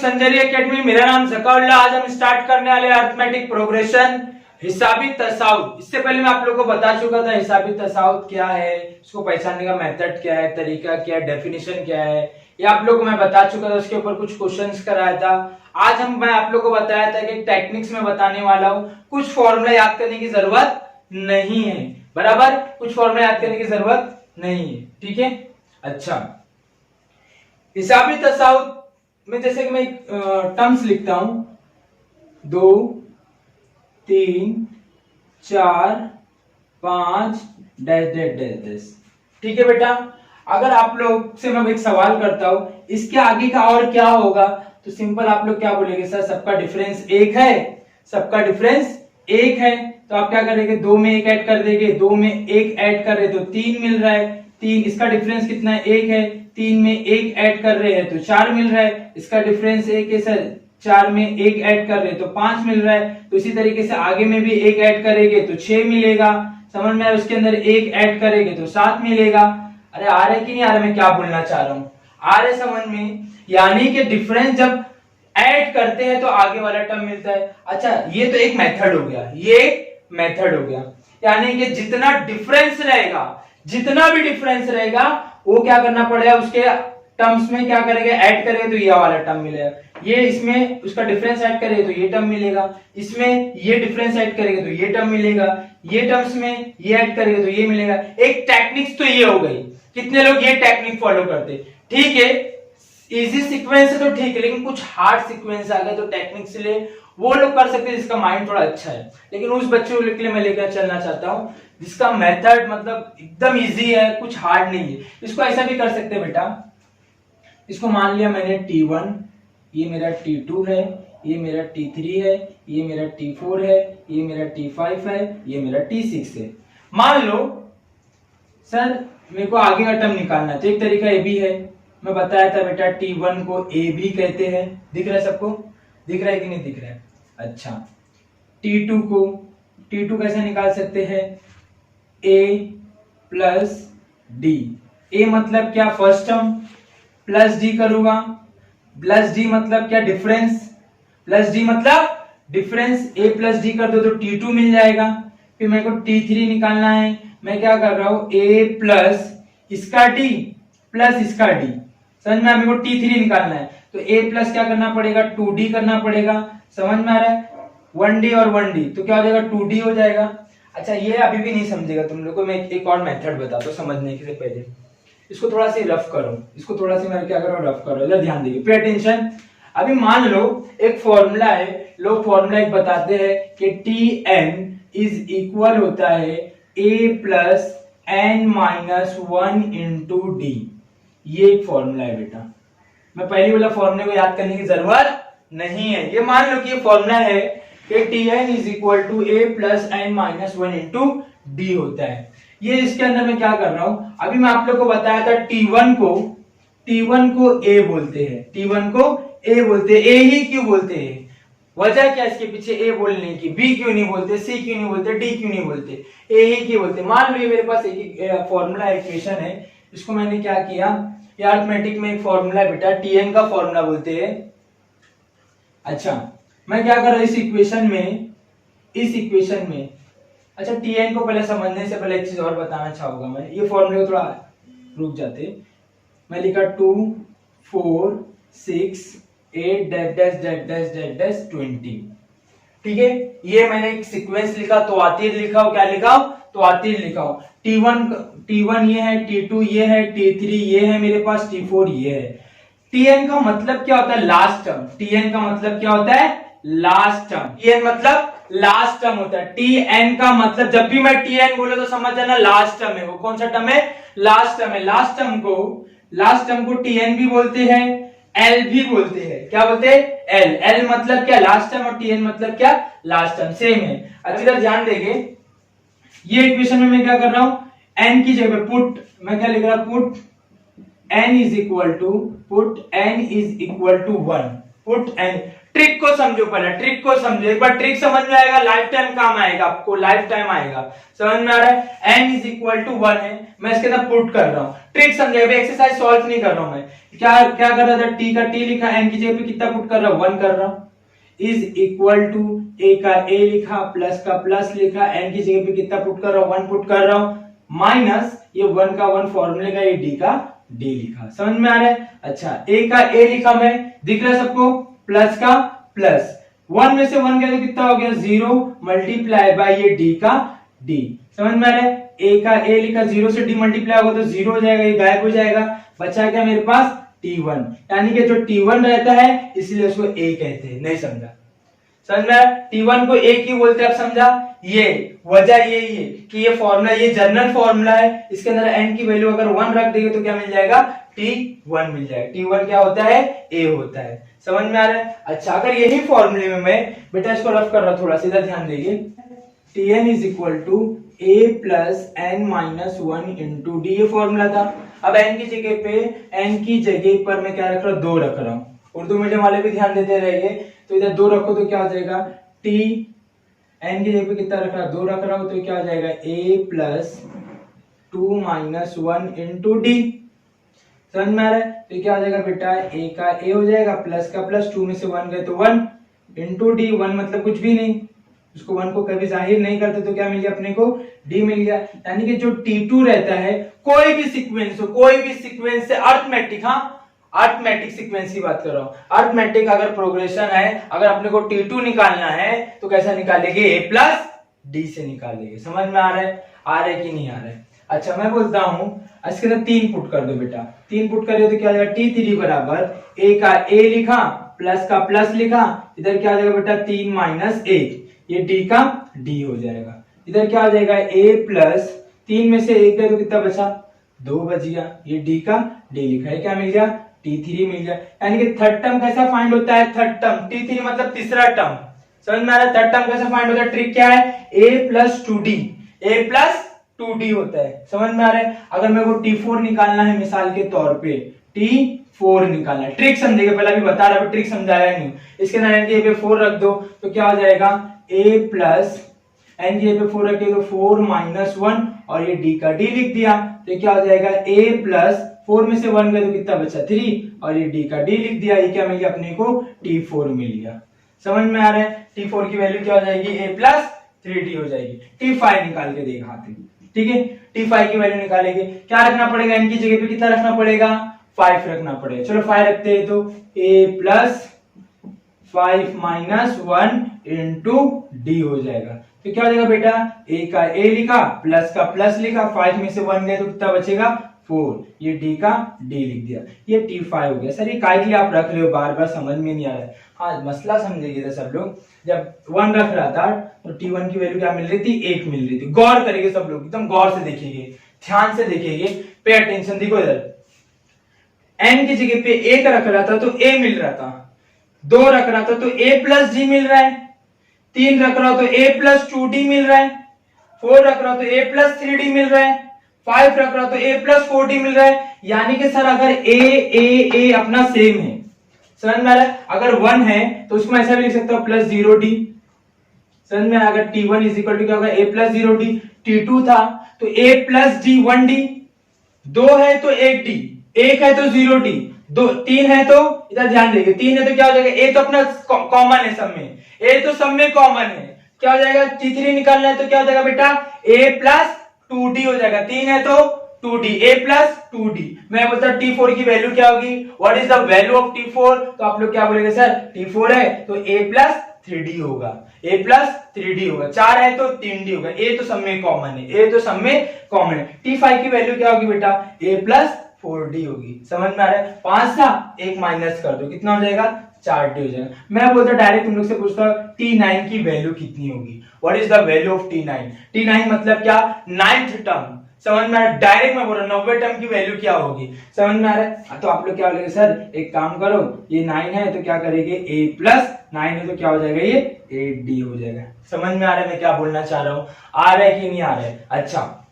संजरी academy, मेरा नाम जकाउल्ला। आज हम स्टार्ट करने वाले अरिथमेटिक प्रोग्रेशन, हिसाबी तसाउत। इससे पहले मैं आप लोगों को बता चुका था हिसाबी तसाउत क्या है, इसको पहचानने का मेथड क्या है, तरीका क्या है, डेफिनेशन क्या है, ये आप लोगों को मैं बता चुका था। उसके ऊपर कुछ क्वेश्चंस कराया था। आज मैं आप लोगों को बताया था कि टेक्निक्स में बताने वाला हूँ, कुछ फॉर्मूला याद करने की जरूरत नहीं है, बराबर। कुछ फॉर्मूला याद करने की जरूरत नहीं है, ठीक है। अच्छा, हिसाबी तसाउत में जैसे कि मैं टर्म्स लिखता हूं, 2 3 4 5 डैश डैश डैश डैश, ठीक है बेटा। अगर आप लोग से मैं एक सवाल करता हूं, इसके आगे का और क्या होगा, तो सिंपल आप लोग क्या बोलेंगे, सर सबका डिफरेंस एक है, सबका डिफरेंस एक है। तो आप क्या करेंगे, 2 में 1 ऐड कर देंगे, 2 में 1 ऐड कर रहे तो 3 मिल रहा है, 3 इसका डिफरेंस कितना है, 1 है, 3 में 1 ऐड कर रहे हैं तो 4 मिल रहा है, इसका डिफरेंस 1 है सर, 4 में 1 ऐड कर रहे हैं तो 5 मिल रहा है। तो इसी तरीके से आगे में भी 1 ऐड करेंगे तो 6 मिलेगा, समझ में आया। उसके अंदर 1 ऐड करेंगे तो 7 मिलेगा। अरे आ रहा है कि नहीं आ रहा, मैं क्या बोलना चाह रहा हूँ, आ रहे समझ में। यानी कि डिफरेंस जब ऐड करते हैं तो आगे वाला टर्म मिलता है। अच्छा, ये तो एक मेथड हो गया, ये एक मेथड हो गया। यानी कि जितना डिफरेंस रहेगा, जितना भी डिफरेंस रहेगा वो क्या करना पड़ेगा, उसके टर्म्स में क्या करेंगे, ऐड करेंगे तो ये वाला टर्म मिलेगा। ये इसमें उसका डिफरेंस ऐड करेंगे तो ये टर्म मिलेगा, इसमें ये डिफरेंस ऐड करेंगे तो ये टर्म मिलेगा, ये टर्म्स में ये ऐड करेंगे तो ये मिलेगा। एक टेक्निक्स तो ये हो गई। कितने लोग ये टेक्निक फॉलो करते, ठीक है। इजी सीक्वेंस है तो ठीक है, लेकिन कुछ हार्ड सीक्वेंस आ गए तो टेक्निक से ले वो लोग कर सकते हैं जिसका माइंड थोड़ा अच्छा है। लेकिन उस बच्चों के लिए मैं लेकर चलना चाहता हूं जिसका मेथड मतलब एकदम इजी है, कुछ हार्ड नहीं है। इसको ऐसा भी कर सकते हैं बेटा, इसको मान लिया मैंने T1, ये मेरा T2 है, ये मेरा T3 है, ये मेरा T4 है, ये मेरा T5 है, ये मेरा T6 है। मान लो सर मेरे को आगे का टर्म निकालना है, तो एक तरीका ये भी है, मैं बताया था बेटा T1 को A भी कहते हैं। दिख रहा है सबको, दिख रहा है कि नहीं दिख रहा है। अच्छा, T2 कैसे निकाल सकते हैं, A प्लस D। A मतलब क्या, फर्स्ट टर्म, प्लस D करूंगा, प्लस D मतलब क्या, डिफरेंस, प्लस D मतलब डिफरेंस। A प्लस D कर दो तो T2 मिल जाएगा। फिर मेरे को T3 निकालना है, मैं क्या कर रहा हूं, A प्लस इसका D प्लस इसका D, समझ में, मेरे को T3 निकालना है तो A प्लस क्या करना पड़ेगा, 2D करना पड़ेगा, समझ में आ रहा है। 1D और 1D तो क्या हो जाएगा, 2D हो जाएगा। अच्छा, ये अभी भी नहीं समझेगा तुम लोग को, मैं एक और मेथड बताता हूँ समझने से पहले। इसको थोड़ा सा रफ करो, इसको थोड़ा सा मैं क्या करो, रफ करो, इधर ध्यान दीजिए, पे अटेंशन। अभी मान लो एक फॉर्मूला है, लोग फॉर्मूला एक बताते हैं कि Tn इज इक्वल होता है A plus n minus 1 into D. ये एक फॉर्मूला है बेटा, मैं पहले वाला फॉर्मूले को याद करने की जरूरत नहीं है। ये मान लो कि ये फॉर्मूला है कि Tn is equal to A plus n minus 1 into D होता है। ये इसके अंदर मैं क्या कर रहा हूं, अभी मैं आप लोग को बताया था T1 को A बोलते हैं, T1 को A बोलते हैं। A ही क्यों बोलते हैं, वजह क्या इसके पीछे A बोलने की, B क्यों नहीं बोलते, C क्यों नहीं बोलते, D क्यों नहीं बोलते, A ही क्यों बोलते। मान लो ये मेरे पास एक फॉर्मूला इक्वेशन है, इसको मैंने क्या किया, अरिथमेटिक में एक फॉर्मूला है बेटा, Tn का फॉर्मूला बोलते हैं। अच्छा, मैं क्या कर रहा हूं इस इक्वेशन में, अच्छा Tn को पहले समझने से पहले एक चीज और बताना चाहूंगा मैं, ये फॉर्मूले को थोड़ा रुक जाते। मैं लिखा 2 4 6 8 dash dash dash dash dash dash 20, ठीक है। ये मैंने एक सीक्वेंस लिखा, तो आतीर लिखा हो, क्या लिखा हो, तो आतीर लिखा हो। T1 ये है, T2 ये है, T3 ये है मेरे पास, T4 ये है। Tn का मतलब क्या होता है, लास्ट टर्म। Tn का मतलब क्या होता है, लास्ट टर्म। Tn मतलब लास्ट टर्म होता है। Tn का मतलब जब भी मैं Tn बोले तो समझ जाना लास्ट टर्म है, वो कौन सा टर्म है, लास्ट टर्म है। लास्ट टर्म को Tn भी बोलते हैं, L भी बोलते हैं। क्या बोलते हैं, L मतलब क्या, लास्ट टर्म, और Tn मतलब क्या, लास्ट टर्म, सेम है। अच्छी तरह ध्यान देंगे, ये इक्वेशन में मैं क्या कर रहा हूं, n की जगह पुट, मैं क्या लिख रहा हूं, put n is equal to 1, put n trick को समझो, पहले ट्रिक को समझो, एक बार ट्रिक समझ में आएगा लाइफ टाइम काम आएगा, आपको लाइफ टाइम आएगा। समझ में आ रहा है? n इज इक्वल टू 1 है, मैं इसके अंदर पुट कर रहा हूं, ट्रिक समझेगा, एक्सरसाइज सॉल्व नहीं कर रहा हूं मैं। क्या क्या कर रहा था, t का t लिखा, n की जगह पे कितना पुट कर रहा हूं, 1 कर रहा हूं, इज इक्वल टू a का a लिखा, प्लस का प्लस लिखा, n की जगह पे कितना पुट कर रहा हूं, 1 पुट कर रहा हूं, माइनस ये 1 का 1 फॉर्मूले का, ये d का d लिखा। समझ में आ रहा है? अच्छा, a का a लिखा, मैं दिख रहा है सबको, प्लस का प्लस, 1 में से 1 गया तो कितना हो गया, 0 मल्टीप्लाई बाय ये d का d। समझ में आ रहा है? a का a लिखा, 0 से d मल्टीप्लाई होगा तो 0 हो जाएगा, ये गायब हो जाएगा, बचा क्या मेरे पास, t1, यानी कि जो t1 रहता है इसलिए उसको a कहते हैं। नहीं समझा? समझ में आया? t1 को a क्यों बोलते हैं, आप समझा? ये वजह यही है कि ये फॉर्मूला, ये जनरल फॉर्मूला है, इसके अंदर n की वैल्यू अगर 1 रख देंगे तो क्या मिल जाएगा, t1 मिल जाएगा। t1 क्या होता है, a होता है। समझ में आ रहा है? अच्छा, अगर यही फॉर्मूले में मैं बेटा इसको रफ कर रहा, थोड़ा सीधा ध्यान देंगे, tn is equal to a plus n minus 1 into D, ये फॉर्मूला था। अब n की जगह पे, n की जगह पर मैं क्या रख रहा हूं, 2 रख रहा हूं, उर्दू मीडियम वाले भी ध्यान देते रहेंगे, तो इधर 2 रखो तो क्या हो जाएगा, t, n की जगह पे कितना रख रहा हूं, 2 रख रहा हूं, तो क्या हो जाएगा, a plus 2 minus 1 into D. समझ में आ रहा है? तो क्या हो जाएगा बेटा, a का a हो जाएगा, प्लस का प्लस, 2 में से 1 गए तो 1 इंटू डी, 1 मतलब कुछ भी नहीं, उसको 1 को कभी जाहिर नहीं करते तो क्या मिल गया अपने को, d मिल गया। यानी कि जो t2 रहता है, कोई भी सीक्वेंस हो, कोई भी सीक्वेंस से अर्थमेटिक, हाँ अर्थमेटिक सीक्वेंस की बात कर रहा हूं, अर्थमेटिक अगर प्रोग्रेशन है, अगर अपने को t2 निकालना है तो कैसा निकालेंगे, a प्लस d से निकालेंगे। समझ में आ रहा है? आ रहा है कि नहीं आ रहा है? अच्छा, मैं बोलता हूं इसके अंदर 3 पुट कर दो बेटा, 3 पुट करिए तो क्या हो जाएगा, t3 बराबर a का a लिखा, प्लस का प्लस लिखा, इधर क्या हो जाएगा बेटा, 3 माइनस 1, ये d का d हो जाएगा, इधर क्या हो जाएगा, a प्लस 3 में से 1 गया तो कितना बचा, 2 बच गया, ये d का d लिखा है, क्या मिल गया, t3 मिल गया। यानी कि थर्ड टर्म कैसा फाइंड होता है, थर्ड टर्म, t3 मतलब तीसरा टर्म। समझ में आ रहा है? थर्ड टर्म कैसा फाइंड होता है, ट्रिक क्या है, a plus 2d, a plus 2d होता है। समझ में आ रहा है? अगर मेरे को t4 निकालना है मिसाल के तौर पे, t4 निकालना है, ट्रिक समझेगा, पहले अभी बता रहा हूं, ट्रिक समझाया नहीं, इसके अंदर n की जगह पे 4 रख दो तो क्या हो जाएगा, a प्लस n की जगह पे 4 रखे तो 4 माइनस 1 और ये d का d लिख दिया, तो क्या हो जाएगा, a प्लस 4 में से 1 गए तो कितना बचा, 3 और ये d का d लिख दिया, ये क्या मिल गया अपने को, t4 मिल गया। समझ में आ रहा है? t4 की वैल्यू क्या हो जाएगी, a प्लस 3d हो जाएगी। t5 निकाल के दिखाते हैं, ठीक है, t5 की वैल्यू निकालेंगे, क्या रखना पड़ेगा, n की जगह पे कितना रखना पड़ेगा, 5 रखना पड़ेगा। चलो 5 रखते हैं तो a plus 5 minus 1 into D हो जाएगा, तो क्या हो जाएगा बेटा, a का a लिखा, प्लस का प्लस लिखा, 5 में से 1 गए तो कितना बचेगा, 4, ये d का d लिख दिया, ये t5 हो गया। सर ये काय के लिए आप रख रहे हो, बार बार समझ में नहीं आ रहा है। हाँ, मसला समझेंगे सब लोग, जब 1 रख रहा था तो t1 की वैल्यू क्या मिल रही थी, 1 मिल रही थी। गौर करेंगे सब लोग, एकदम गौर से देखेंगे, ध्यान से देखेंगे, पे अटेंशन। देखो इधर n की जगह पे 1 रख रहा था तो a मिल रहा था, 2 रख रहा था तो a प्लस d मिल रहा है, 3 रख रहा हो तो a प्लस 2d मिल रहा है, 4 रख रहा हो तो a प्लस 3d मिल रहा है, 5 रख रहा हो तो a प्लस 4d मिल रहा है। यानी कि सर अगर a अपना सेम है, समझ में आ रहा है, अगर 1 है तो उसमें ऐसा भी लिख सकता हूं प्लस 0d। समझ में, अगर t1 इज इक्वल टू क्या होगा, a प्लस 0d, t2 था तो a प्लस d 1d, 2 है तो 8d, 1 है तो 0d, 3 है तो इधर ध्यान देंगे, 3 है तो क्या हो जाएगा, a तो अपना कॉमन है सब में, a तो सब में कॉमन है, क्या हो जाएगा, t3 निकालना है तो क्या हो जाएगा बेटा, a प्लस 2d हो जाएगा, 3 है तो 2d, a प्लस 2d। मैं बोलता t4 की वैल्यू क्या होगी, what is the value of t4, तो आप लोग क्या बोलेंगे सर, t4 है तो a प्लस 3d होगा, a प्लस 3d होगा, 4 है तो 3d होगा, a तो सब में कॉमन है, a तो सब में कॉमन है। t5 की वैल्यू क्या होगी बेटा, a प्लस 4d होगी। समझ में आ रहा है, 5 था, 1 माइनस कर दो, कितना हो जाएगा, 4d हो जाएगा। मैं बोलता डायरेक्ट तुम लोग से पूछता t9 की वैल्यू कितनी होगी, what is the value of t9, t9 मतलब क्या, 9th टर्म। समझ में आ रहा है, डायरेक्ट मैं बोल रहा हूं 90 टर्म की वैल्यू क्या होगी, समझ में आ रहा है। तो आप लोग क्या बोलेंगे, सर एक काम करो, ये 9 है तो क्या करेंगे, a प्लस 9 है तो क्या हो जाएगा, ये 8d हो जाएगा। समझ में आ रहा है मैं क्या बोलना चाह रहा हूं, आ रहा है कि नहीं आ रहा है। अच्छा,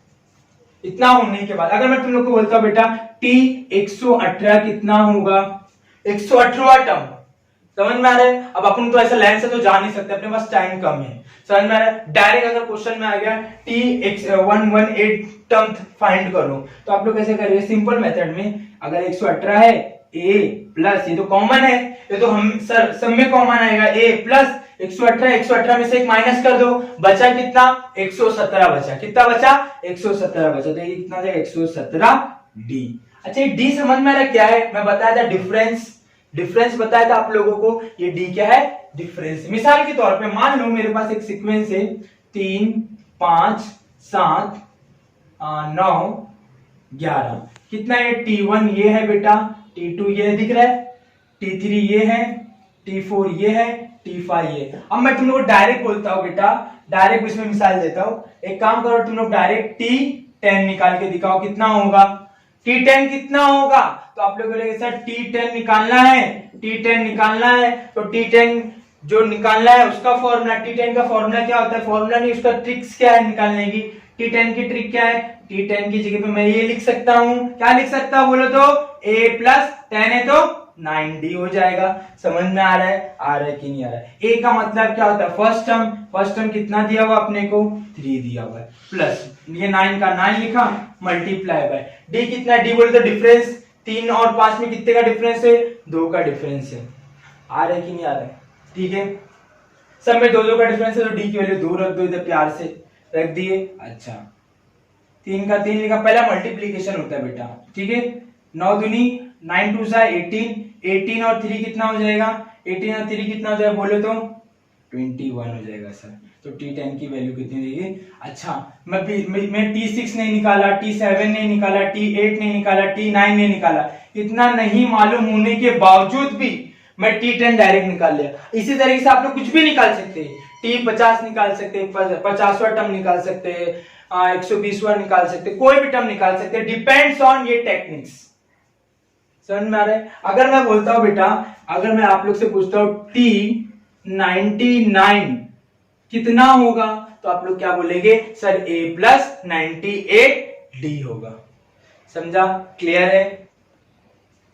इतना होने के बाद अगर मैं तुम लोग को बोलता हूं बेटा t 118 कितना होगा, 118वां टर्म, समझ में आ रहा है? अब अपन तो ऐसा लाइन से तो जा नहीं सकते, अपने पास टाइम कम है। समझ में आ रहा है? डायरेक्ट अगर क्वेश्चन में आ गया T118 टर्म फाइंड करो, तो आप लोग कैसे करेंगे? सिंपल मेथड में, अगर 118 है a प्लस, ये तो कॉमन है, ये तो हम सर सब में कॉमन आएगा, a प्लस 118 में से एक माइनस कर दो, बचा कितना? 117 बचा। कितना बचा? 117 बचा। तो ये कितना जाएगा? 117 d। अच्छा, ये d समझ में आ रहा क्या है? मैं बताया था डिफरेंस, डिफरेंस बताया था आप लोगों को। ये d क्या है? डिफरेंस। मिसाल के तौर पे मान लो मेरे पास एक सीक्वेंस है 3 5 7 9 11। कितना है? T1 ये है बेटा, T2 ये दिख रहा है, T3 ये है, T4 ये है, T5 ये। अब मैं तुम लोग को डायरेक्ट बोलता हूँ बेटा, डायरेक्ट इसमें मिसाल देता हूँ। एक काम करो, तुम लोग डायरेक्ट T10 निकाल के दिखाओ कितना होगा। T10 कितना होगा? तो आप लोग बोलेंगे सर T10 निकालना है, T10 निकालना है, तो T10 जो निकालना है उसका फॉर्मूला, T10 का फॉर्मूला क्या होता है? फॉर्मूला नहीं, उसका ट्रिक्स क्या है निकालने की? T10 की ट्रिक क्या है? T10 की जगह पे मैं ये लिख सकता हूं, क्या लिख सकता हूं बोलो तो? a प्लस 10 है तो 9d हो जाएगा। समझ में आ रहा है? आ रहा है कि नहीं आ रहा है? a का मतलब क्या होता है? फर्स्ट टर्म, फर्स्ट टर्म कितना दिया हुआ अपने को? 3 दिया हुआ है, प्लस ये 9 का 9 लिखा, मल्टीप्लाई बाय d। कितना d बोले तो डिफरेंस, 3 और 5 में कितने का डिफरेंस है? 2 का डिफरेंस है। आ रहा है कि नहीं आ रहा है? ठीक है, सब में 2 का डिफरेंस है, तो d की वैल्यू 2 रख दो इधर, प्यार से रख दिए। अच्छा, 3 का 3 लिखा, पहला मल्टीप्लीकेशन होता है बेटा, ठीक है। 9 दूनी 9 2 सा 18, 18 और 3 कितना हो जाएगा? 18 और 3 कितना हो जाएगा बोले तो? 21 हो जाएगा सर। तो T10 की वैल्यू कितनी देगी? अच्छा, मैं T6 नहीं निकाला, T7 नहीं निकाला, T8 नहीं निकाला, T9 नहीं निकाला, इतना नहीं मालूम होने के बावजूद भी मैं T10 डायरेक्ट निकाल लिया। इसी तरीके से आप लोग कुछ भी निकाल सकते हैं, T50 निकाल सकते हैं, 50वां टर्म निकाल सकते हैं, 120वां निकाल सकते हैं, कोई भी टर्म निकाल सकते हैं, डिपेंड्स ऑन ये टेक्निक्स। समझ में आ रहा है? अगर मैं बोलता हूं बेटा, अगर मैं आप लोग से पूछता हूं T99 कितना होगा, तो आप लोग क्या बोलेंगे? सर a प्लस 98d होगा। समझा? क्लियर है?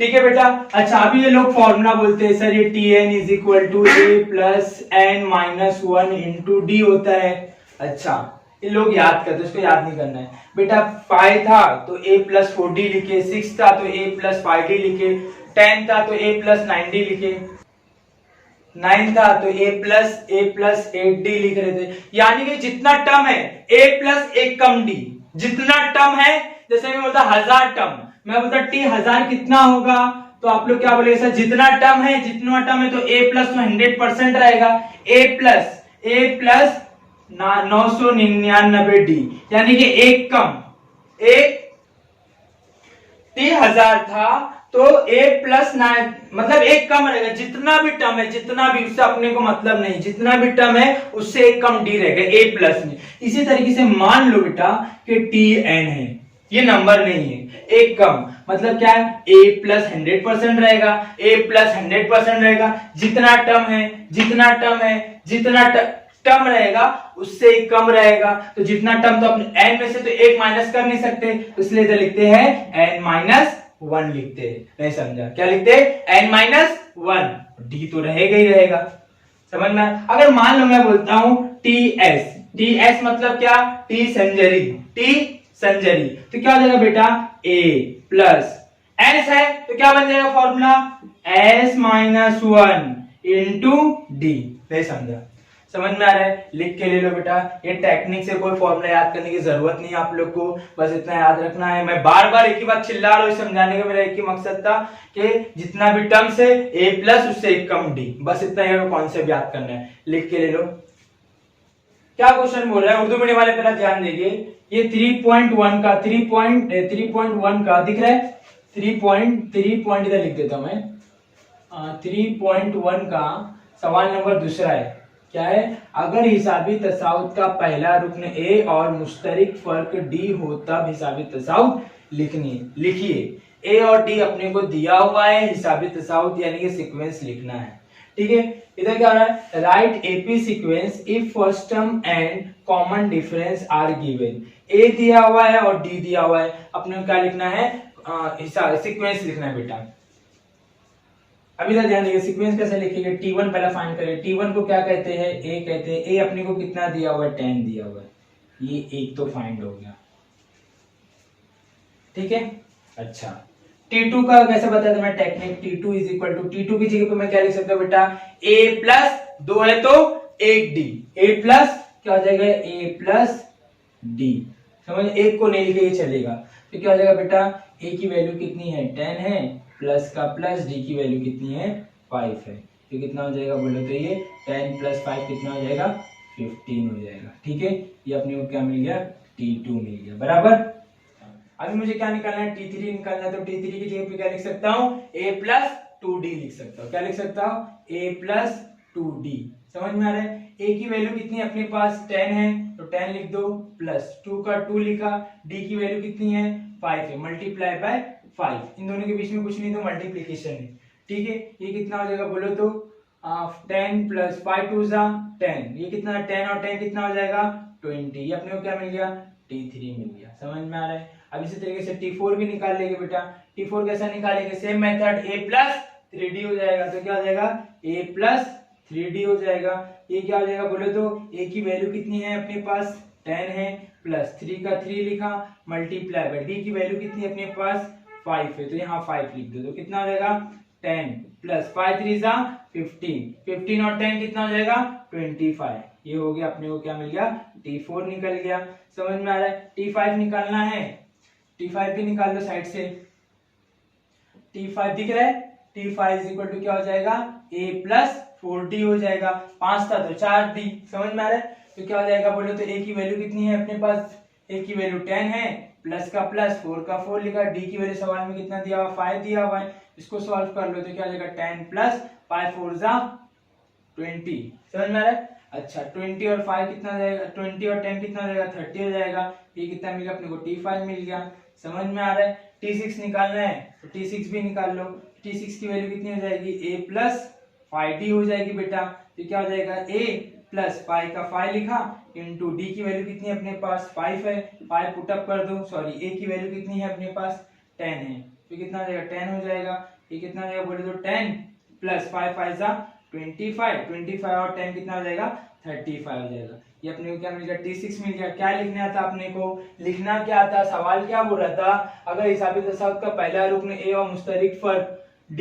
ठीक है बेटा। अच्छा, अभी ये लोग फॉर्मूला बोलते हैं सर ये Tn is equal to a plus n minus 1 into D होता है। अच्छा, ये लोग याद करते, उसको याद नहीं करना है बेटा। 5 था तो a प्लस 4d लिखे, 6 था तो a प्लस 5d लिखे, 10 था तो a प्लस 9d लिखे, 9 था तो a प्लस 8d लिख रहे थे। यानी कि जितना टर्म है a प्लस 1 कम d, जितना टर्म है, जैसे मैं बोलता 1000 टर्म, मैं बोलता T1000 कितना होगा, तो आप लोग क्या बोलेंगे? सर जितना टर्म है, जितना टर्म है तो a प्लस तो 100% रहेगा, a प्लस 999d, यानी कि एक कम, एक T1000 था तो a प्लस 9 मतलब एक कम रहेगा। जितना भी टर्म है, जितना भी, उससे अपने को मतलब नहीं, जितना भी टर्म है उससे एक कम d रहेगा, a प्लस में। इसी तरीके से मान लो बेटा कि Tn है, ये नंबर नहीं है, एक कम, मतलब क्या है? a प्लस 100% रहेगा, a प्लस 100% रहेगा। जितना टर्म है, जितना टर्म है, जितना टर्म रहेगा उससे एक कम रहेगा। तो जितना टर्म, तो अपने n में से तो एक माइनस कर नहीं सकते, इसलिए तो लिखते हैं n माइनस 1 लिखते हैं। नहीं समझा? क्या लिखते हैं? n माइनस 1, d तो रहेगा ही रहेगा। समझ में? अगर मान लो मैं बोलता हूं Ts, Ts मतलब क्या? T संजरी, T संजरी, तो क्या हो जाएगा बेटा? a प्लस s है तो क्या बन जाएगा formula? s minus 1 into D. नहीं समझा? समझ में आ रहा है? लिख के ले लो बेटा। ये टेक्निक से कोई फॉर्मूला याद करने की जरूरत नहीं है आप लोग को, बस इतना याद रखना है। मैं बार बार एक ही बात चिल्ला रहा हूं, समझाने का मेरा एक ही मकसद था कि जितना भी टर्म्स है a प्लस उससे एक कम d, बस इतना ही कॉन्सेप्ट याद करना है। लिख के ले लो। क्या क्वेश्चन बोल रहा है? उर्दू मीडियम वाले पहले ध्यान देंगे। ये 3.1 का 3.1 का दिख रहा है, 3 इधर लिख देता हूं मैं। 3.1 का सवाल नंबर दूसरा है। क्या है? अगर हिसाबी तसाउत का पहला रुकन a और मुश्तरिक फर्क d हो तब हिसाबी तसाउत लिखनी है। लिखिए, a और d अपने को दिया हुआ है, हिसाबी तसाउत यानी कि सीक्वेंस लिखना है। ठीक है, इधर क्या हो रहा है? Write AP sequence if first term and common difference are given. a दिया हुआ है और d दिया हुआ है, अपने को क्या लिखना है? सीक्वेंस लिखना है बेटा। अभी तक ध्यान देखिए सीक्वेंस कैसे लिखेंगे, T1 पहला फाइंड करें। T1 को क्या कहते हैं, ए कहते हैं। ए अपने को कितना दिया हुआ है, 10 दिया हुआ है, ये एक तो फाइंड हो गया, ठीक है। अच्छा T2 का कैसे बताया था मैं technique, T2 is equal to, T2 की जगह पे मैं क्या लिख सकता हूँ बेटा, A प्लस 2 है तो 1D, A प्लस क्या हो जाएगा, A प्लस D, समझ, एक को नहीं लिखे ये चलेगा, तो क्या हो जाएगा बेटा, A की वैल्यू कितनी है 10 है, प्लस का प्लस D की वैल्यू कितनी है 5 है, तो कितना हो जाएगा बोलो तो ये 10 प्लस 5 कितना हो जाएगा 15 हो जाएगा, ठीक है। ये अपने को क्या मिल गया, T2 मिल गया, बराबर। अभी मुझे क्या निकालना है, T3 निकालना है, तो T3 की जगह पे क्या लिख सकता हूँ, A प्लस 2D लिख सकता हूँ, क्या लिख सकता हूँ, A प्लस 2D, समझ में आ रहा है। A की वैल्यू कितनी है अपने पास 10 है, तो 10 लिख दो, प्लस 2 का 2 लिखा, D की वैल्यू कितनी है 5 है, मल्टीप्लाई बाय 5, इन दोनों के बीच में कुछ नहीं तो मल्टीप्लीकेशन है, ठीक है। ये कितना हो जाएगा बोलो तो 10 प्लस 5 टू जा 10, ये कितना 10 और 10 कितना हो जाएगा 20, ये अपने को क्या मिल गया, T3 मिल गया, समझ में आ रहा है। अब इसी तरीके से T4 भी निकाल लेंगे बेटा, T4 कैसा निकालेंगे, same method, A plus 3D हो जाएगा, तो क्या हो जाएगा A प्लस 3D हो जाएगा। ये क्या हो जाएगा बोले तो A की वैल्यू कितनी है अपने पास 10 है, प्लस 3 का 3 लिखा, मल्टीप्लाई बाय D की वैल्यू कितनी है अपने पास 5 है, तो यहाँ 5 लिख दो, तो कितना हो जाएगा 10 प्लस 5 3 जा 15, 15 और 10 कितना हो जाएगा 25, ये हो गया, अपने को क्या मिल गया, T4 निकल गया, समझ में आ रहा है। T5 निकालना है, T5 भी निकाल लो साइड से, T5 दिख रहा है, T5 इज इक्वल टू क्या हो जाएगा, A प्लस 4D हो जाएगा, 5 था तो 4D, समझ में आ रहा है। तो क्या हो जाएगा बोलो तो A की वैल्यू कितनी है अपने पास, A की वैल्यू 10 है, प्लस का प्लस 4 का 4 लिखा, D की वैल्यू सवाल में कितना दिया हुआ 5 दिया हुआ है, इसको सॉल्व कर लो तो क्या हो जाएगा 10 प्लस 5 4 जा 20, समझ में आ रहा है। अच्छा 20 और 5 कितना जाएगा, 20 और 10 कितना हो जाएगा 30 हो जाएगा, ये कितना मिल गया अपने को T5 मिल गया, समझ में आ रहा है। T6 निकालना है तो T6 भी निकाल लो, T6 की वैल्यू कितनी हो जाएगी, A प्लस 5D हो जाएगी बेटा, तो क्या हो जाएगा A प्लस 5 का 5 लिखा इंटू D की वैल्यू कितनी है अपने पास 5 है, 5 पुटअप कर दो, सॉरी A की वैल्यू कितनी है अपने पास 10 है, तो कितना हो जाएगा 10 हो जाएगा, ये कितना हो जाएगा बोले तो 10 प्लस 5 5 जा 25, 25 और 10 कितना हो जाएगा 35 हो जाएगा, ये अपने को क्या मिल गया T6 मिल गया। क्या लिखना था अपने को, लिखना क्या था, सवाल क्या बोल रहा था, अगर हिसाबी तसाउत का पहला रुकन A और मुस्तरिक फर्क D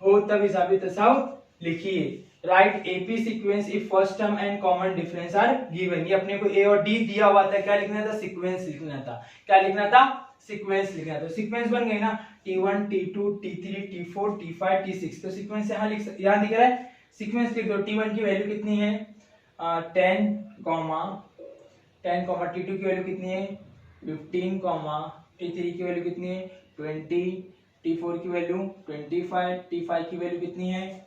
हो तब हिसाबी तसाउत लिखिए, write AP sequence if first term and common difference are given, ये अपने को A और D दिया हुआ था, क्या लिखना था सीक्वेंस लिखना था, क्या लिखना था सीक्वेंस लिखना था, सीक्वेंस बन गई ना T1 T2 T3 T4 T5 T6, तो सीक्वेंस यहाँ दिख रहा है, सीक्वेंस लिख दो। T1 की वैल्यू कितनी है 10 T2 की वैल्यू कितनी है 15 T3 की वैल्यू कितनी है 20, T4 की वैल्यू 25, T5 की वैल्यू कितनी है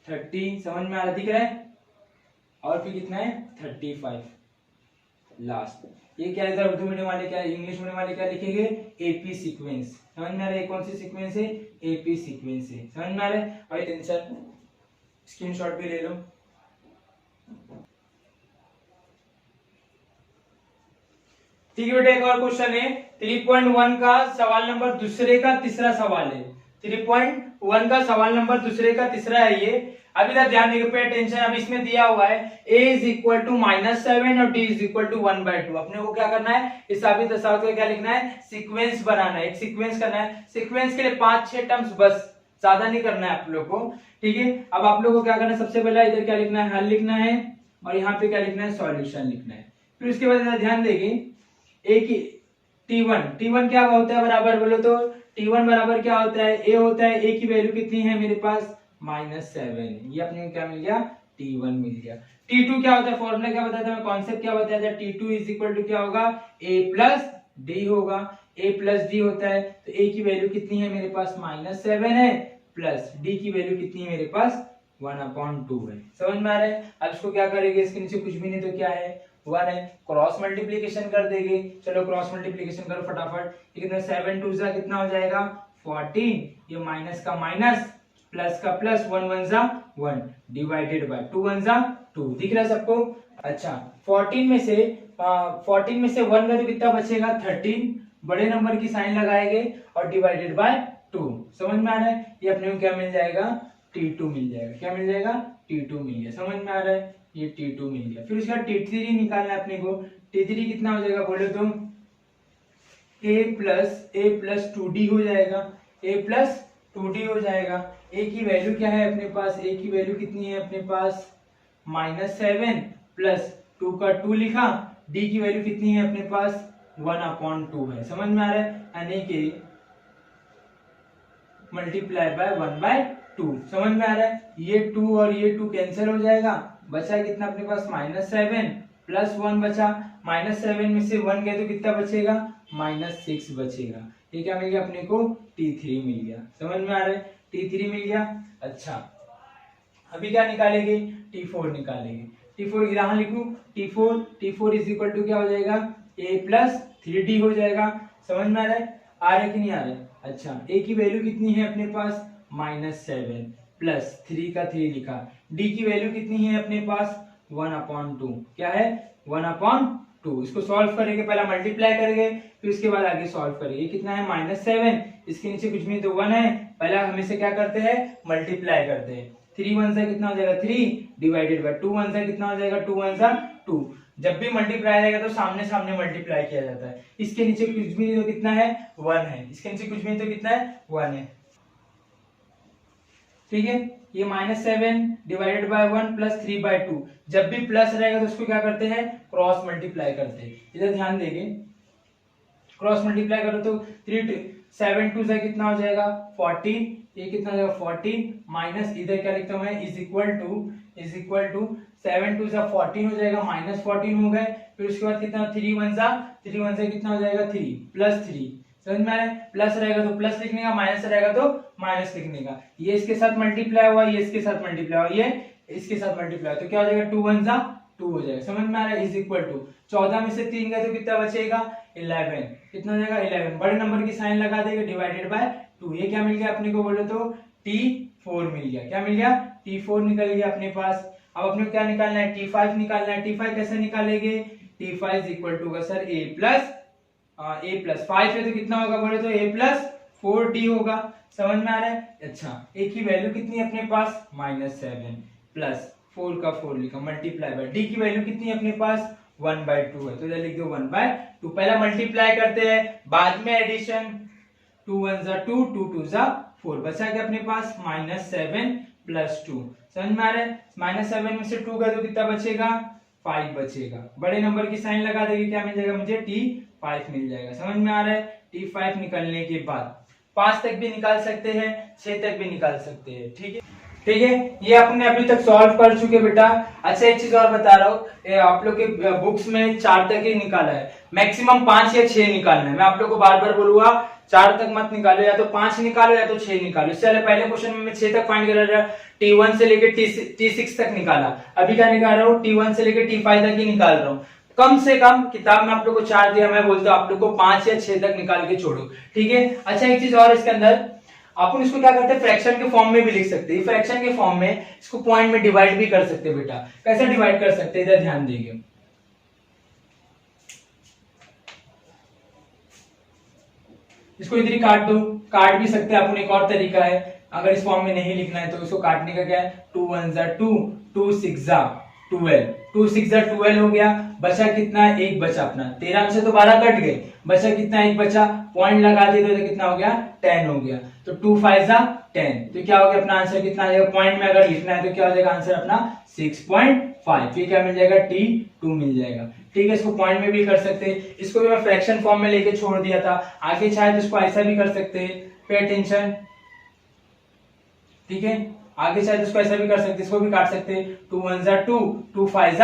30, समझ में आ रहा, दिख रहा है, और फिर कितना है 35 लास्ट। ये क्या इधर उर्दू मीडियम वाले क्या, इंग्लिश मीडियम वाले क्या लिखेंगे AP सीक्वेंस, समझ में आ रहा है, कौन सी सीक्वेंस है AP सीक्वेंस है, समझ में आ रहा है। और आंसर स्क्रीनशॉट भी ले लो। ठीक है बेटा, एक और क्वेश्चन है 3.1 का सवाल नंबर दूसरे का तीसरा सवाल है, 3.1 का सवाल नंबर दूसरे का तीसरा है ये। अभी तक ध्यान देंगे, पे अटेंशन। अब इसमें दिया हुआ है a इज इक्वल टू -7 और d इज इक्वल टू 1/2, अपने को क्या करना है, हिसाबी तसाउत का क्या लिखना है, सीक्वेंस बनाना है, एक सीक्वेंस करना है। सीक्वेंस के लिए 5-6 टर्म्स बस, ज्यादा नहीं करना है आप लोग को, ठीक है। अब आप लोग को क्या करना है, सबसे पहले इधर क्या लिखना है, हल लिखना है, और यहाँ पे क्या लिखना है, सॉल्यूशन लिखना है। फिर उसके बाद ध्यान देंगे ए की T1 क्या होता है बराबर, बोलो तो T1 बराबर क्या होता है, A होता है, A की वैल्यू कितनी है मेरे पास -7, ये अपने को क्या मिल गया T1 मिल गया। T2 क्या होता है, फॉर्मूला क्या बताया था मैं, कॉन्सेप्ट क्या बताया था, T2 इज इक्वल टू क्या होगा A प्लस D होगा, A प्लस D होता है, तो A की वैल्यू कितनी है मेरे पास -7 है, प्लस D की वैल्यू कितनी है मेरे पास 1/2 है, समझ में आ रहा है। अब इसको क्या करेंगे, इसके नीचे कुछ भी नहीं तो क्या है 1 है, क्रॉस मल्टीप्लिकेशन कर देंगे, चलो क्रॉस मल्टीप्लिकेशन करो फटाफट, ये कितना 7 2 जा कितना हो जाएगा 14, ये माइनस का माइनस प्लस का प्लस 1 1 जा 1 डिवाइडेड बाय 2 1 जा 2, दिख रहा है सबको। अच्छा 14 में से 1 का तो कितना बचेगा 13, बड़े नंबर की साइन लगाएंगे और डिवाइडेड बाय 2, समझ में आ रहा है, ये अपने को क्या मिल जाएगा T2 मिल जाएगा। क्या मिल जाएगा? T2 मिल गया। समझ में आ रहा है? ये T2 मिल गया। फिर उसके बाद T3 निकालना है अपने को। T3 कितना हो जाएगा बोले तो a प्लस 2d हो जाएगा। a प्लस 2d हो जाएगा। a की वैल्यू क्या है अपने पास? a की वैल्यू कितनी है अपने पास? -7 प्लस 2 का 2 लिखा। d की वैल्यू कितनी है अपने पास? 1/2 है। समझ में आ रहा है? यानी कि मल्टीप्लाई बाय 1/2। समझ में आ रहा है? ये 2 और ये 2 कैंसिल हो जाएगा। बचा कितना अपने पास? -7 प्लस 1 बचा। -7 में से 1 गए तो कितना बचेगा? -6 बचेगा। ये क्या मिल गया अपने को? T3 मिल गया। समझ में आ रहा है? T3 मिल गया। अच्छा, अभी क्या निकालेंगे? T4 निकालेंगे। T4 यहाँ लिखूं, T4 इज इक्वल टू क्या हो जाएगा? a प्लस 3d हो जाएगा। समझ में आ रहा है? आ रहा है कि नहीं आ रहा है? अच्छा, a की वैल्यू कितनी है अपने पास? -7 प्लस 3 का 3 लिखा। d की वैल्यू कितनी है अपने पास? 1/2। क्या है? 1/2। इसको सॉल्व करेंगे, पहला मल्टीप्लाई करेंगे, फिर उसके बाद आगे सॉल्व करेंगे। कितना है? -7, इसके नीचे कुछ नहीं तो 1 है। पहला हमेशा क्या करते हैं? मल्टीप्लाई करते हैं। 3 1 से कितना हो जाएगा? 3 डिवाइडेड बाय 2 1 से कितना हो जाएगा? 2 1 से 2। जब भी मल्टीप्लाई आएगा तो सामने सामने मल्टीप्लाई किया जाता है। इसके नीचे कुछ भी नहीं तो कितना है? 1 है। इसके नीचे कुछ भी नहीं तो कितना है? 1 है। ठीक है, ये -7 डिवाइडेड बाय 1 प्लस 3/2। जब भी प्लस रहेगा तो उसको क्या करते हैं? क्रॉस मल्टीप्लाई करते हैं। इधर ध्यान देंगे, क्रॉस मल्टीप्लाई करो तो 7 2 से कितना हो जाएगा? 40। ये कितना हो जाएगा? 40 माइनस इधर क्या लिखता हूं मैं? इज इक्वल टू 7 2 से 14 हो जाएगा, -14 हो गए। फिर उसके बाद कितना? 3 1 से कितना हो जाएगा? 3 प्लस 3। समझ में आ रहा है? प्लस रहेगा तो प्लस लिखने का, माइनस रहेगा तो माइनस लिखने का। ये इसके साथ मल्टीप्लाई हुआ, ये इसके साथ मल्टीप्लाई हुआ, ये इसके साथ मल्टीप्लाई हुआ, तो क्या हो जाएगा? 2 1 2 हो जाएगा। समझ में आ रहा है? इज इक्वल टू 14 में से 3 गए तो कितना बचेगा? 11। कितना हो जाएगा? 11। बड़े नंबर की साइन लगा देंगे, डिवाइडेड बाय 2। ये क्या मिल गया अपने को बोले तो? T4 मिल गया। क्या मिल गया? T4 निकल गया अपने पास। अब अपने को क्या निकालना है? T5 निकालना है। T5 कैसे निकालेंगे? T5 इज इक्वल टू होगा सर a प्लस 5 है तो कितना होगा बोले तो a प्लस 4d होगा। समझ में आ रहा है? अच्छा, a की वैल्यू कितनी है अपने पास? -7 प्लस 4 का 4 लिखा, मल्टीप्लाई बाय d की वैल्यू कितनी है अपने पास? 1/2 है, तो इधर लिख दो 1/2। पहला मल्टीप्लाई करते हैं, बाद में एडिशन। 2 1 2 2 2 4। बचा क्या अपने पास? -7 प्लस 2। समझ में आ रहा है? -7 में से 2 गए तो कितना बचेगा? 5 बचेगा। बड़े नंबर की साइन लगा देंगे, क्या मिल जाएगा मुझे? T5 मिल जाएगा। समझ में आ रहा है? T5 निकलने के बाद 5 तक भी निकाल सकते हैं, 6 तक भी निकाल सकते हैं। ठीक है, ठीक है, ये अपने अभी तक सॉल्व कर चुके बेटा। अच्छा, एक चीज और बता रहा हूँ, आप लोग के बुक्स में 4 तक ही निकाला है, मैक्सिमम 5 या 6 निकालना है। मैं आप लोग को बार बार बोलूंगा 4 तक मत निकालो, या तो 5 निकालो या तो 6 निकालो। इससे पहले क्वेश्चन में मैं 6 तक फाइंड कर रहा था, T1 से लेकर T6 तक निकाला। अभी क्या निकाल रहा हूँ? T1 से लेकर T5 तक ही निकाल रहा हूँ। कम से कम किताब में आप लोग को 4 दिया, मैं बोलता हूँ आप लोग को 5 या 6 तक निकाल के छोड़ो। ठीक है। अच्छा, एक चीज और इसके अंदर, अपन इसको क्या करते हैं? फ्रैक्शन के फॉर्म में भी लिख सकते हैं। फ्रैक्शन के फॉर्म में इसको पॉइंट में डिवाइड भी कर सकते हैं बेटा। कैसे डिवाइड कर सकते हैं? इधर ध्यान देंगे। इसको इधर ही काट दो, काट भी सकते हैं अपन। एक और तरीका है, अगर इस फॉर्म में नहीं लिखना है तो इसको काटने का क्या है? 2 1 2 2 6 12, 2 6 12 हो गया। बचा कितना? 1 बचा अपना। 13 में से तो 12 कट गए, बचा कितना? 1 बचा। पॉइंट लगा दिए तो कितना हो गया? 10 हो गया। तो 2 5 10, तो क्या हो गया अपना आंसर? कितना आ जाएगा? पॉइंट में अगर लिखना है तो क्या हो जाएगा आंसर अपना? 6.5। ये क्या मिल जाएगा? T2 मिल जाएगा। ठीक है, इसको पॉइंट में भी कर सकते हैं। इसको भी मैं फ्रैक्शन फॉर्म में लेके छोड़ दिया था, आगे चाहे तो इसको ऐसा भी कर सकते हैं। Pay attention. ठीक है, आगे चाहे तो इसको ऐसा भी कर सकते हैं, इसको भी काट सकते हैं। 2 1 2 2 5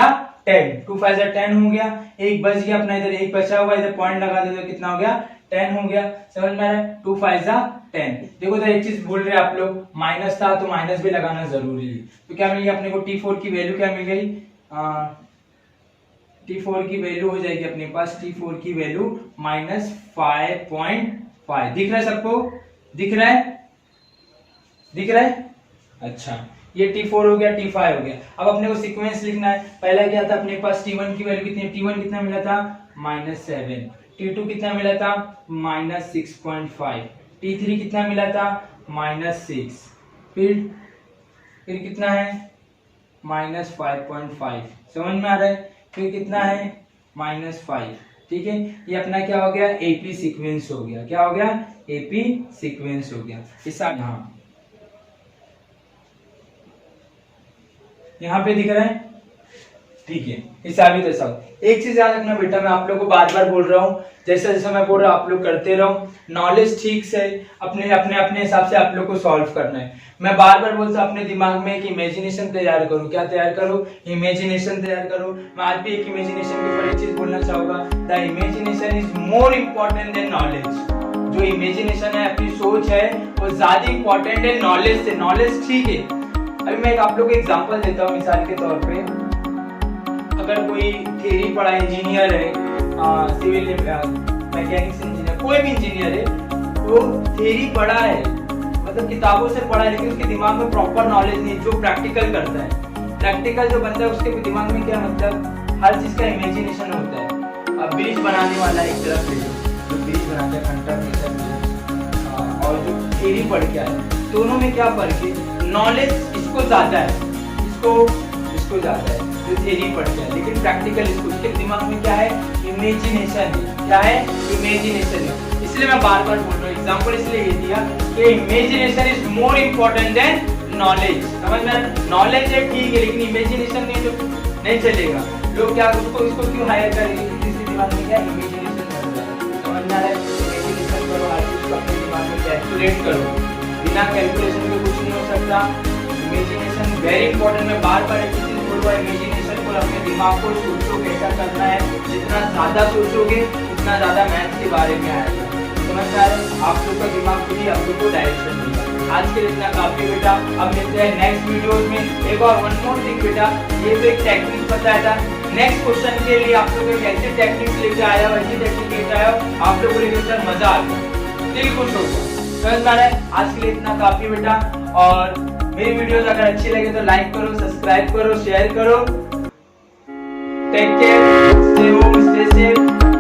10, 2 5 10 हो गया। एक बच गया अपना, इधर एक बचा हुआ, इधर पॉइंट लगा दे तो कितना हो गया? 10 हो गया। समझ में आ रहा है? 2 5 10। देखो तो एक चीज भूल रहे आप लोग, माइनस था तो माइनस भी लगाना जरूरी है। तो क्या मिल गया अपने को? T4 की वैल्यू क्या मिल गई? T4 की वैल्यू हो जाएगी अपने पास, T4 की वैल्यू -5.5। दिख रहा है सबको? दिख रहा है? दिख रहा है? अच्छा, ये T4 हो गया, T5 हो गया। अब अपने को सीक्वेंस लिखना है। पहला क्या था अपने पास? T1 की वैल्यू कितनी है? T1 कितना मिला था? -7। T2 कितना मिला था? -6.5। T3 कितना मिला था? -6। फिर फिर कितना है -5.5, समझ में आ रहा है। फिर कितना है -5, ठीक है। ये अपना क्या हो गया, एपी सीक्वेंस हो गया। क्या हो गया, एपी सीक्वेंस हो गया। इसा यहाँ पे दिख रहा है, ठीक है। हिसाबी दशक, एक चीज याद रखना बेटा, मैं आप लोग को बार बार बोल रहा हूँ, जैसे जैसे मैं बोल रहा हूँ आप लोग करते रहो। नॉलेज ठीक से अपने अपने अपने हिसाब से आप लोग को सॉल्व करना है। मैं बार बार बोलता हूँ अपने दिमाग में एक इमेजिनेशन तैयार करो। क्या तैयार करो, इमेजिनेशन तैयार करो। मैं आज भी एक इमेजिनेशन के ऊपर एक चीज बोलना चाहूंगा, the imagination is more important then knowledge. जो इमेजिनेशन है, अपनी सोच है, वो ज्यादा इंपॉर्टेंट है नॉलेज से। नॉलेज ठीक है, अभी मैं आप लोग को एग्जांपल देता हूँ मिसाल के तौर पे। अगर कोई थ्योरी पढ़ा, इंजीनियर है, सिविल मैकेनिक्स इंजीनियर, कोई भी इंजीनियर है, वो थ्योरी पढ़ा है, मतलब किताबों से पढ़ा है, लेकिन उसके दिमाग में प्रॉपर नॉलेज नहीं, जो प्रैक्टिकल करता है। प्रैक्टिकल जो बनता है उसके दिमाग में क्या, मतलब हर चीज का इमेजिनेशन होता है। अब ब्रिज बनाने वाला एक तरफ है, जो ब्रिज बनाता है, और जो थ्योरी पढ़ के आया, दोनों में क्या फर्क है, नॉलेज इसको ज्यादा है, इसको ज्यादा है जो थ्योरी पढ़ते हैं, लेकिन प्रैक्टिकल इसको, उसके दिमाग में क्या है, इमेजिनेशन है। क्या है, इमेजिनेशन है। इसलिए मैं बार बार बोल रहा हूँ, एग्जांपल इसलिए ये दिया कि imagination is more important then knowledge. समझ में, नॉलेज है ठीक है, लेकिन इमेजिनेशन नहीं तो नहीं चलेगा। लोग क्या उसको इसको क्यों हायर करेंगे, किसी दिमाग में क्या इमेजिनेशन कर रहा है। समझ में आ रहा है, इमेजिनेशन करो, हर चीज को अपने दिमाग में कैलकुलेट करो। बिना कैलकुलेशन के कुछ नहीं हो सकता। Imagination very important. मैं बार बार एक चीज बोल रहा हूँ, इमेजिनेशन को अपने दिमाग को सोचो कैसा करना है। जितना ज्यादा सोचोगे उतना ज्यादा मैथ्स के बारे में आएगा। समझ में आ रहा है, आप लोग का दिमाग खुद ही आप लोग को डायरेक्शन देगा। आज के लिए इतना काफी बेटा, अब मिलते हैं नेक्स्ट वीडियोस में। एक और वन मोर थिंग बेटा, ये तो एक टेक्निक बताया था, नेक्स्ट क्वेश्चन के लिए आप लोग कैसे टेक्निक्स लेके आया, वैसी टेक्निक लेके आया, आप लोगों को लेकर मजा आता है, दिल खुश होगा। समझ में आ रहा है, आज के लिए इतना काफी बेटा। और मेरी वीडियोस अगर अच्छी लगे तो लाइक करो, सब्सक्राइब करो, शेयर करो। Take care, stay home, stay safe.